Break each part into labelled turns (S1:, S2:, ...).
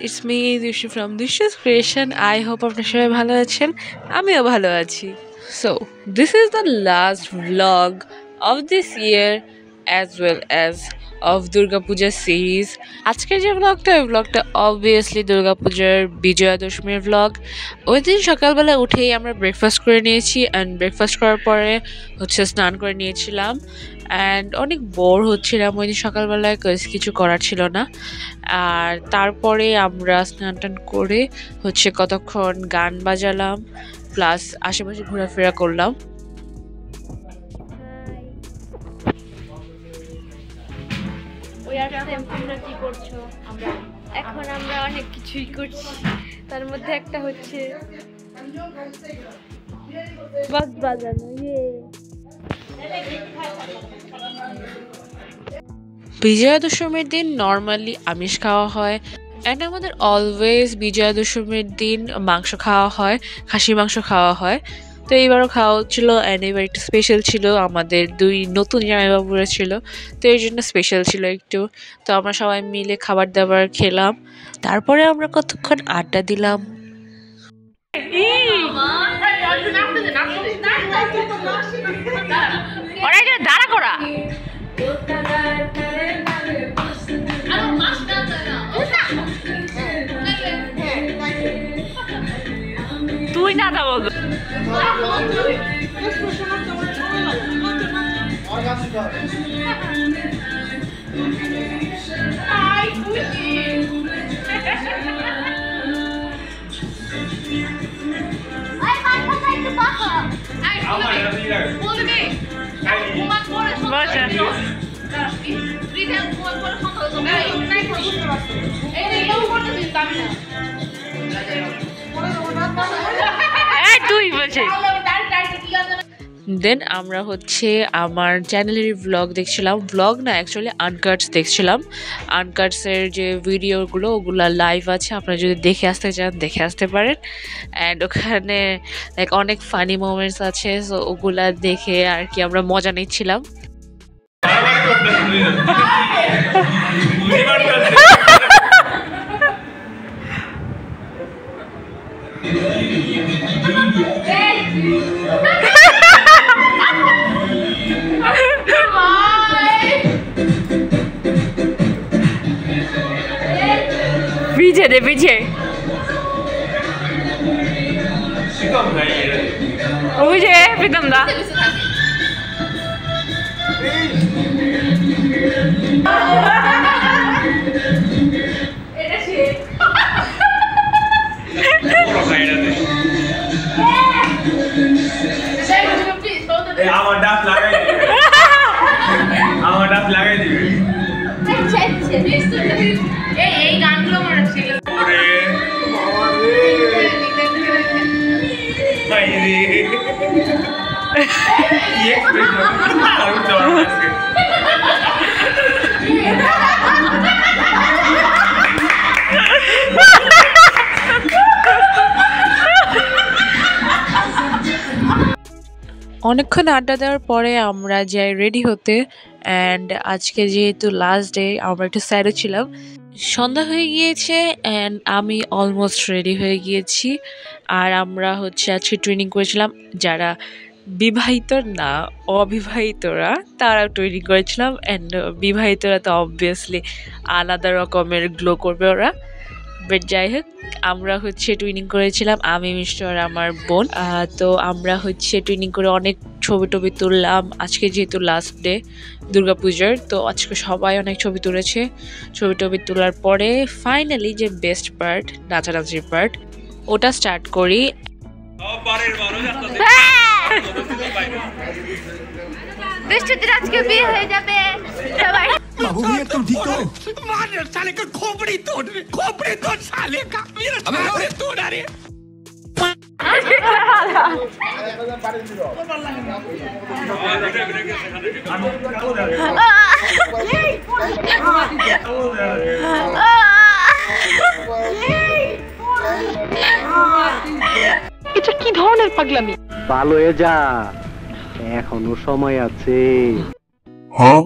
S1: It's me, Dishi from Dishi's Creation. I hope আপনারা সবাই ভালো আছেন, আমিও ভালো আছি। So, this is the last vlog of this year as well as of Durga Puja series. আজকের যে vlogটা, ওই vlogটা obviously Durga Pujar বিজয়া দশমীর vlog. ওই দিন সকালবেলা উঠেই আমরা ব্রেকফাস্ট করে নিয়েছি and ব্রেকফাস্ট করার পরে স্নান করে নিয়েছিলাম অ্যান্ড অনেক বোর হচ্ছিলাম ওই দিন সকালবেলায় কিছু করার ছিল না। আর তারপরে আমরা স্নান টান করে কতক্ষণ গান বাজালাম প্লাস আশেপাশে ঘোরাফেরা করলাম।
S2: এখন আমরা অনেক কিছুই করছি, তার মধ্যে একটা হচ্ছে বাজ বাজানো।
S1: বিজয়া দশমীর দিন নর্মালি আমিষ খাওয়া হয় অ্যান্ড আমাদের অলওয়েজ বিজয়া দশমীর দিন মাংস খাওয়া হয়, খাসির মাংস খাওয়া হয়। তো এইবারও খাওয়া হচ্ছিলো অ্যান্ড এবার একটু স্পেশাল ছিল, আমাদের দুই নতুন জামাইবাবুরা ছিল, তো এই জন্য স্পেশাল ছিল একটু। তো আমরা সবাই মিলে খাবার দাবার খেলাম, তারপরে আমরা কতক্ষণ আড্ডা দিলাম। দাঁড়া করা তুই না তা বল। দেন আমরা আমার চ্যানেলের ব্লগ দেখছিলাম, ব্লগ না অ্যাকচুয়ালি আনকাটস দেখছিলাম। আনকাটসের যে ভিডিওগুলো ওগুলো লাইভ আছে, আপনারা যদি দেখে আসতে চান দেখে আসতে পারেন। অ্যান্ড ওখানে অনেক ফানি মোমেন্টস আছে, সো ওগুলা দেখে আর কি আমরা মজা নিচ্ছিলাম। पीछे दे पीछे पीछे प्रीतम दा
S3: আমার ডাক লাগাই দিবে, আমার ডাক লাগাই দিবে। এই গানগুলো মনে হচ্ছে ওরে ভাই রে কি এক্সপ্রেশন আমি তো আজকে
S1: অনেকক্ষণ আড্ডা দেওয়ার পরে আমরা যাই রেডি হতে অ্যান্ড আজকে যেহেতু লাস্ট ডে আমরা একটু স্যাডও ছিলাম। সন্ধ্যা হয়ে গিয়েছে অ্যান্ড আমি অলমোস্ট রেডি হয়ে গিয়েছি। আর আমরা আজকে ট্রেনিং করেছিলাম, যারা বিবাহিত না অবিবাহিতরা তারা ট্রেনিং করেছিলাম অ্যান্ড বিবাহিতরা তো অবভিয়াসলি আলাদা রকমের গ্লো করবে ওরা। বাট যাই হোক, আমরা টুইনিং করেছিলাম আমি, মিস্টার আমার বোন। তো আমরা টুইনিং করে অনেক ছবি টবি তুললাম। আজকে যেহেতু লাস্ট ডে দুর্গাপূজার, তো আজকে সবাই অনেক ছবি তুলেছে। ছবি টবি তোলার পরে ফাইনালি যে বেস্ট পার্ট, নাচানাচির পার্ট, ওটা স্টার্ট করি।
S2: বৃষ্টিতে আজকে বিয়ে হয়ে যাবে সবাই।
S4: बाबू भैया तुम ठीक हो? मार साले का खोपड़ी तोड़ साले का। अबे तोड़ अरे
S5: এটা কি ধরনের পাগলামি?
S6: ভালো হয়ে যা, এখনো সময় আছে।
S4: হ্যাঁ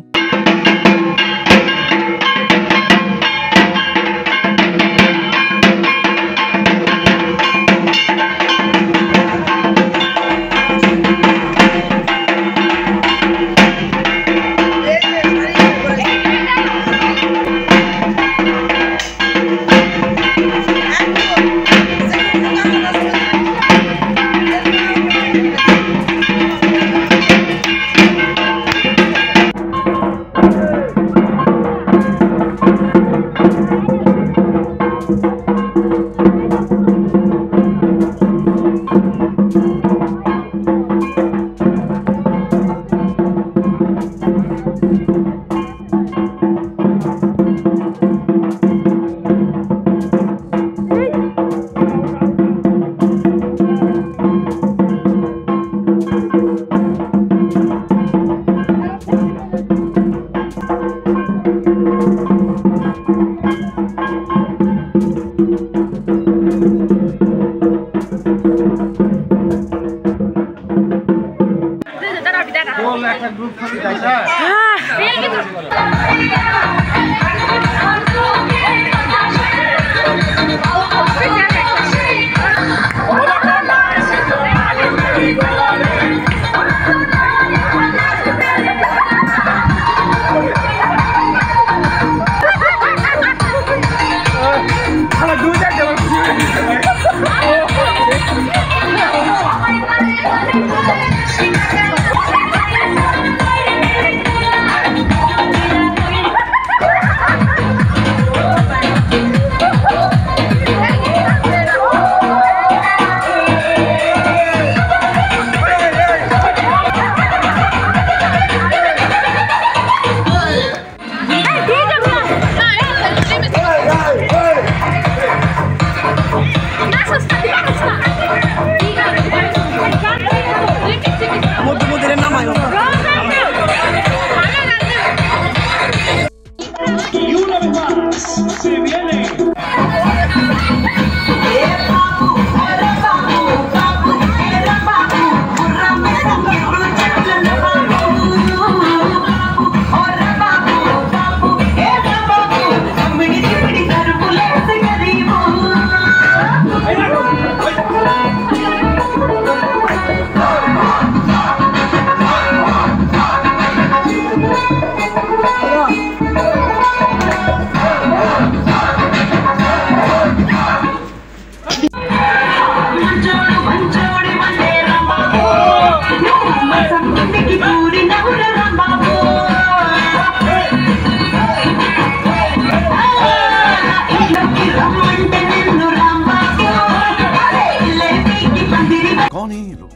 S7: कौन है ये लोग?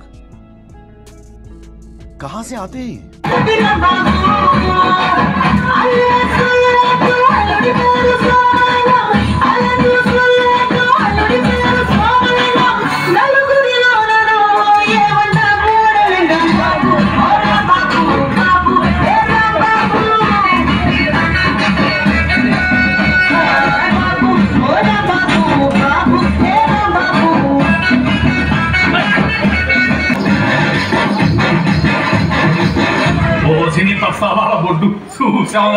S7: कहां से आते हैं?
S3: Sini passava la bordu su, siamo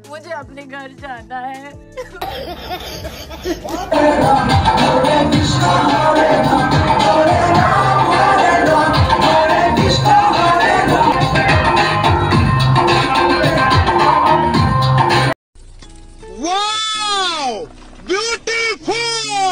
S2: मुझे अपने घर जाना है।
S4: Wow! Beautiful!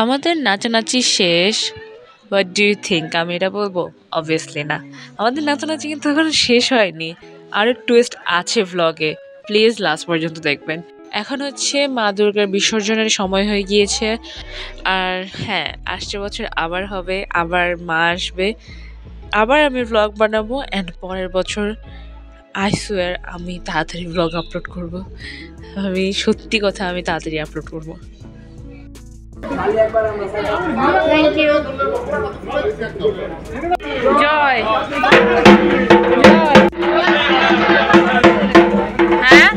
S1: আমাদের নাচানাচি শেষ। হোয়াট ডু ইউ থিঙ্ক আমি এটা বলবো? অবভিয়াসলি না, আমাদের নাচানাচি কিন্তু এখন শেষ হয়নি, আরও টুইস্ট আছে ভ্লগে, প্লিজ লাস্ট পর্যন্ত দেখবেন। এখন হচ্ছে মা দুর্গার বিসর্জনের সময় হয়ে গিয়েছে। আর হ্যাঁ, আসছে বছর আবার হবে, আবার মা আসবে, আবার আমি ভ্লগ বানাবো। অ্যান্ড পরের বছর আই সোয়ার আমি তাড়াতাড়ি ভ্লগ আপলোড করব। আমি সত্যি কথা, আমি তাড়াতাড়ি আপলোড করব।
S2: Thank you.
S1: জয় হ্যাঁ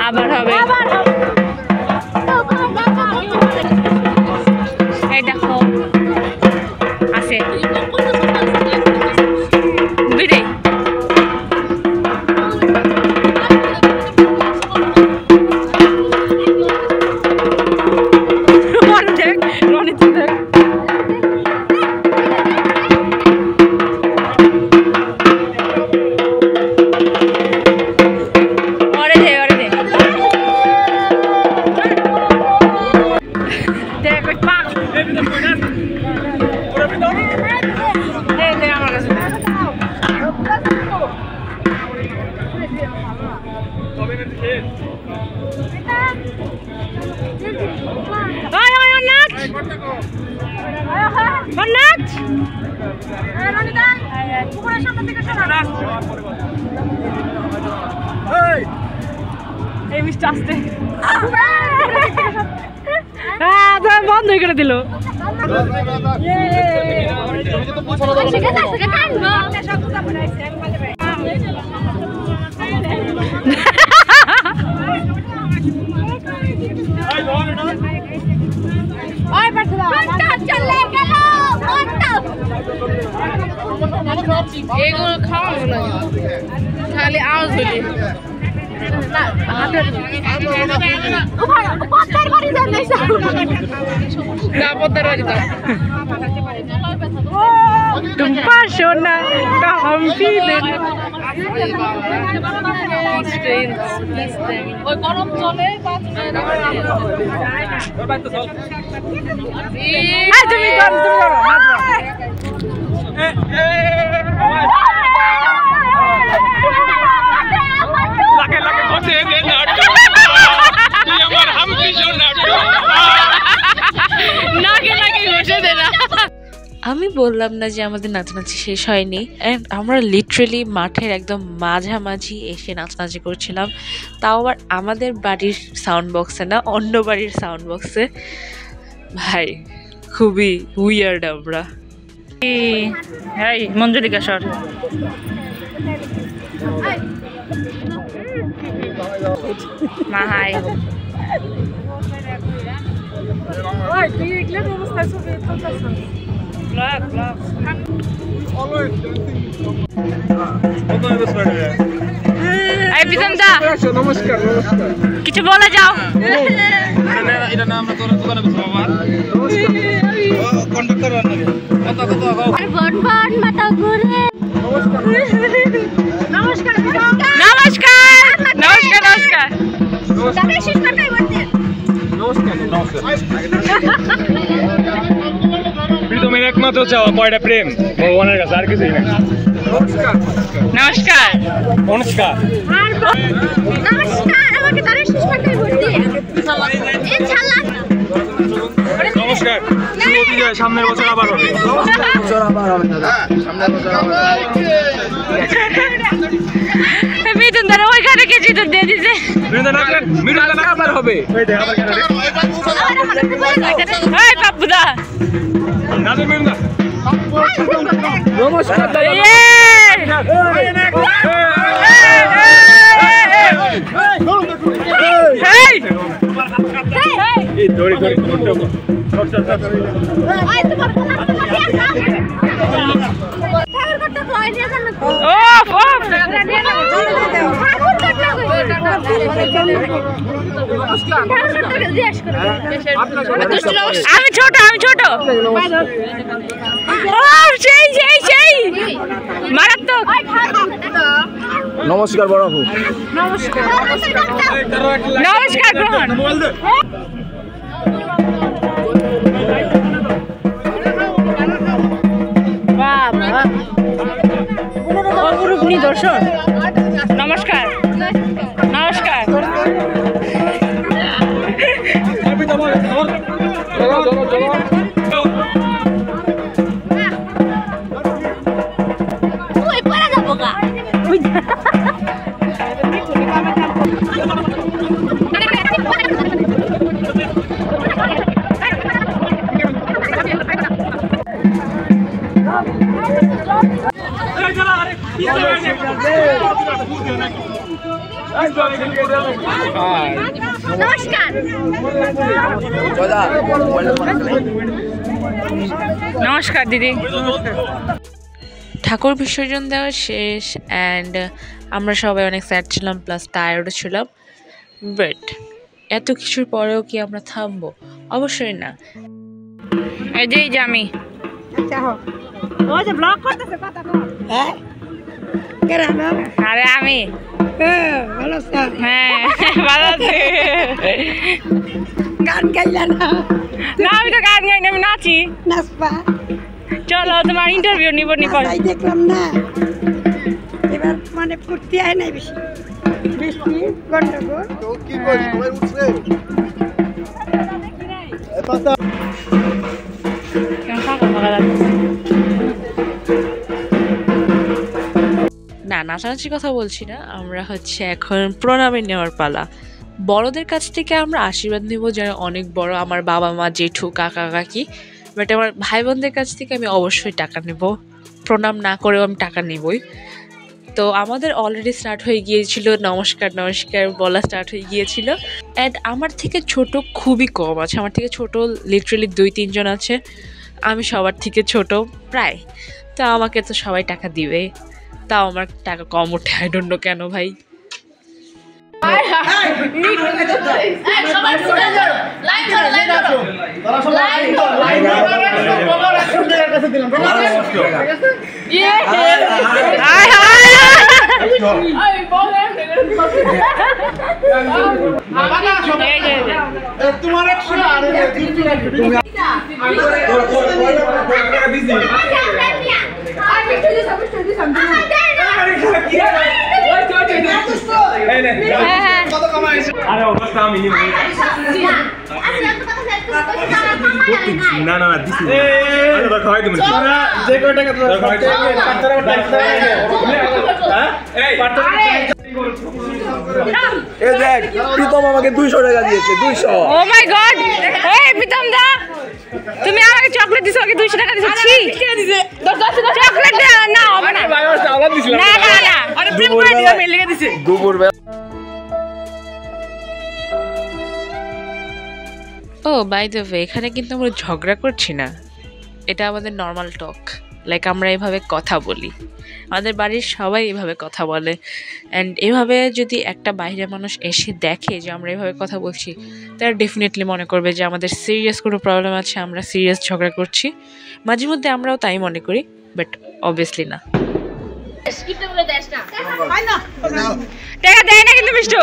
S1: আবার হবে। এই দেখো আছে বিড়ে। বন্ধ করে দিল। এগুলো খাওয়াবো না, খালি আওয়াজ হলি। গরম চলে আমি বললাম না যে আমাদের নাচানাচি শেষ হয়নি। অ্যান্ড আমরা লিটারেলি মাঠের একদম মাঝামাঝি এসে নাচানাচি করছিলাম, তাও আবার আমাদের বাড়ির সাউন্ড বক্সে না, অন্য বাড়ির সাউন্ড বক্সে। ভাই খুবই উইয়ার্ড আমরা। হ্যাঁ মঞ্জুলিকা সর মা হাই
S5: নমস্কার কিছু বলা যাও নমস্কার
S8: প্রীতমের একমাত্র চাওয়া কয়টা প্রেম ভগবানের কাছে, আর কিছুই না।
S5: নমস্কার
S8: নমস্কার নমস্কার। বিজয় সামনের বছর আবার হবে।
S5: মিঠুন দাদা ওইখানে গেছি তো দিয়ে দিছে
S8: আবার হবে।
S5: পাপ্পুদা
S8: নমস্কার।
S5: আমি ছোট সেই মারাত্মক।
S8: নমস্কার বড়
S5: নমস্কার গ্রহণ। অপরূপ নিদর্শন। নমস্কার নমস্কার। নমস্কার দিদি।
S1: ঠাকুর বিসর্জন দেওয়া শেষ অ্যান্ড আমরা সবাই অনেক স্যাড ছিলাম প্লাস টায়ার্ডও ছিলাম, বাট এত কিছুর পরেও কি আমরা থামবো? অবশ্যই না।
S5: এই যে আমি আরে আমি হ্যাঁ ভালো আছি।
S9: গান গাইলা না?
S5: না আমি তো গান গাই না, আমি নাচি।
S9: নাচবা?
S5: চলো তোমার ইন্টারভিউ নিব
S9: দেখলাম না এবার, মানে ফুর্তি হয় নাই বেশি, বৃষ্টি গন্ডগোল।
S1: না, নাচানাচির কথা বলছি না, আমরা এখন প্রণামে নেওয়ার পালা। বড়দের কাছ থেকে আমরা আশীর্বাদ নেব যারা অনেক বড়, আমার বাবা মা জেঠু কাকা কাকি, বাট আমার ভাই বোনদের কাছ থেকে আমি অবশ্যই টাকা নেব, প্রণাম না করেও আমি টাকা নেবই। তো আমাদের অলরেডি স্টার্ট হয়ে গিয়েছিল নমস্কার বলা স্টার্ট হয়ে গিয়েছিল। অ্যান্ড আমার থেকে ছোট খুবই কম আছে, আমার থেকে ছোট লিটারেলি 2-3 জন আছে, আমি সবার থেকে ছোট প্রায়। তো আমাকে তো সবাই টাকা দিবে, তাও আমার টাকা কম ওঠে, আই ডোন্ট নো কেন ভাই।
S8: আরে অবস্থা আমি না না দিছি খাওয়াই দেবেন যে কয় টাকা এই দেখ প্রীতম আমাকে 200 টাকা দিয়েছে 200।
S5: ও মাই গড, এই প্রীতম দা তুমি আমাকে চকলেট দিছো, ওকে 200 টাকা দিছো। ছি কে দিছে? চকলেট না হবে না,
S8: ভাই আমার আলাদা দিছিলাম
S5: না না না, আরে প্রেম করে দিও, মেল লেগে দিছে দুপুর বেলা।
S1: ও বাই দ্য ওয়ে, এখানে কিন্তু আমরা ঝগড়া করছি না, এটা আমাদের নর্মাল টক। লাইক আমরা এভাবে কথা বলি, আমাদের বাড়ির সবাই এভাবে কথা বলে। অ্যান্ড এভাবে যদি একটা বাইরের মানুষ এসে দেখে যে আমরা এভাবে কথা বলছি, তারা ডেফিনেটলি মনে করবে যে আমাদের সিরিয়াস কোনো প্রবলেম আছে, আমরা সিরিয়াস ঝগড়া করছি। মাঝে মধ্যে আমরাও তাই মনে করি, বাট অবভিয়াসলি না।
S5: টাকা দেয় না কিন্তু মিষ্টু।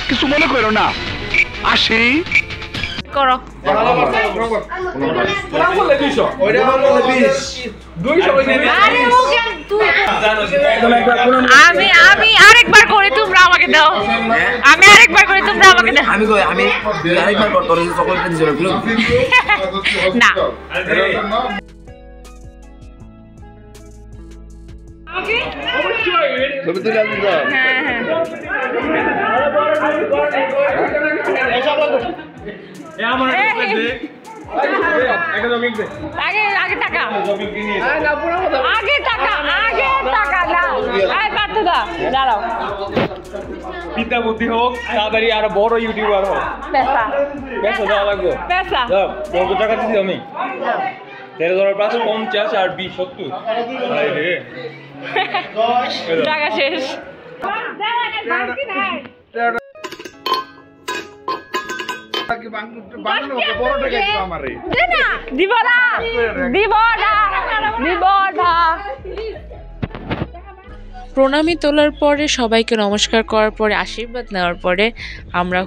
S4: কিছু মনে করো না, আসি
S5: করো। আমি আরেকবার করে তোমরা আমাকে দাও, আমি আরেকবার করে তোমরা আমাকে দাও।
S10: আমি আরেকবার করতে চকলেট দিয়েছিল
S5: না
S8: ছবি তুলে আসবি তো।
S5: আগে টাকা, আগে টাকা না। পারতো দা দাঁড়াও,
S8: পিতা বুদ্ধি হোক, তাড়াতাড়ি আরো বড় ইউটিউবার হোক। পেশা দেওয়া লাগবে,
S5: পেশা
S8: কত টাকা দিচ্ছি আমি? 13,000 প্লাস 50 আর 20 70।
S5: টাকা শেষ। দিব না।
S1: প্রণামী তোলার পরে, সবাইকে নমস্কার করার পরে, আশীর্বাদ নেওয়ার পরে আমরা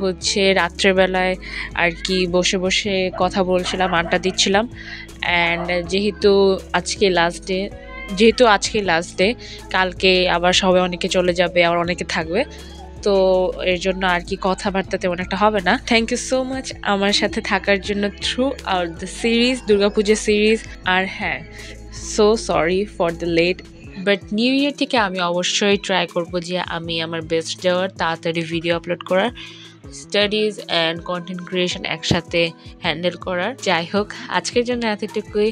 S1: রাত্রেবেলায় আর কি বসে বসে কথা বলছিলাম, আড্ডা দিচ্ছিলাম। অ্যান্ড যেহেতু আজকে লাস্ট ডে, কালকে আবার সবাই অনেকে চলে যাবে, আবার অনেকে থাকবে, তো এর জন্য আর কি কথাবার্তা তেমন একটা হবে না। থ্যাংক ইউ সো মাচ আমার সাথে থাকার জন্য throughout the series, Durga Puja series. আর হ্যাঁ, so sorry for the late, but new year থেকে আমি অবশ্যই ট্রাই করব যে আমি আমার বেস্ট দেওয়ার, তাড়াতাড়ি ভিডিও আপলোড করার, স্টাডিজ অ্যান্ড কন্টেন্ট ক্রিয়েশন একসাথে হ্যান্ডেল করার। যাই হোক, আজকের জন্য এতটুকুই।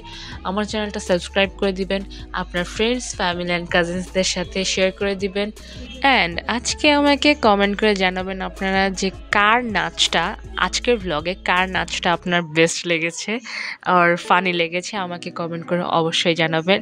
S1: আমার চ্যানেলটা সাবস্ক্রাইব করে দিবেন, আপনার ফ্রেন্ডস, ফ্যামিলি অ্যান্ড কাজিনসদের সাথে শেয়ার করে দিবেন। অ্যান্ড আজকে আমাকে কমেন্ট করে জানাবেন আপনারা যে আজকের ব্লগে কার নাচটা আপনার বেস্ট লেগেছে আর ফানি লেগেছে, আমাকে কমেন্ট করে অবশ্যই জানাবেন।